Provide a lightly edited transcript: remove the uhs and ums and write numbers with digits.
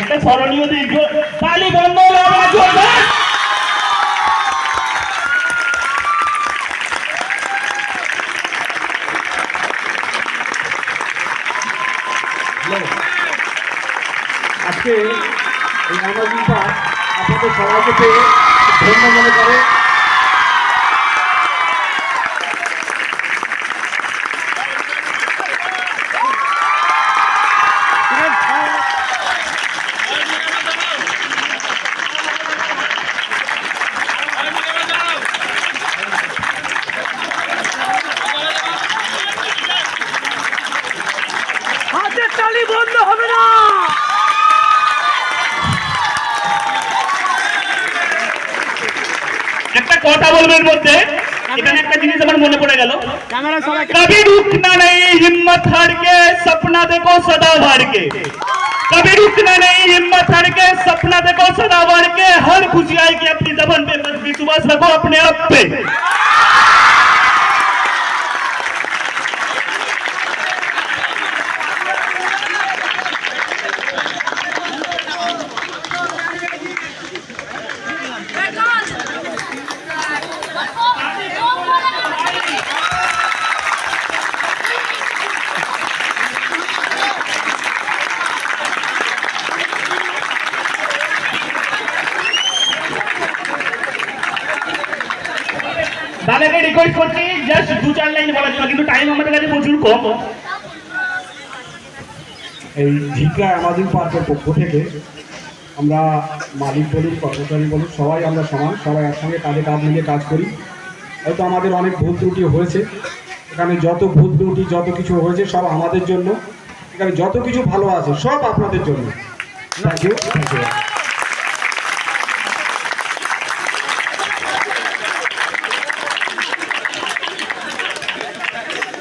একটা স্মরণীয় দিন। তালি বন্ধ হলো আমরা জোরদার। আজকে এই ম্যাগাজিনটা আপনাদের সবাইকে পেয়ে ধন্য মনে করে। হাতের তালি বন্ধ হবে না। একটা কথা বলবেন মধ্যে, এখানে একটা জিনিস আমার মনে পড়ে গেল। कभी रुकना नहीं हिम्मत हार के सपना देखो सदा भर के, कभी रुकना नहीं हिम्मत हार के सपना देखो सदा भर के, हर खुशी आएगी अपनी जबान पे, बस विश्वास रखो अपने आप पे। দাদাকে রিকোয়েস্ট করছি জাস্ট 2-4 লাইন বলার জন্য, কিন্তু টাইম আমাদের কাছে প্রচুর কম। এই ঝিকরা অ্যামাজন পার্কের পক্ষ থেকে আমরা মালিক বলুন, কর্মচারী বলুন, সবাই আমরা সমান, সবাই একসঙ্গে কাঁধে কাঁধ মিলিয়ে কাজ করি। হয়তো আমাদের অনেক ভুল ত্রুটি হয়েছে, এখানে যত ভুল ত্রুটি যত কিছু হয়েছে সব আমাদের জন্য, এখানে যত কিছু ভালো আছে সব আপনাদের জন্য। Thank you.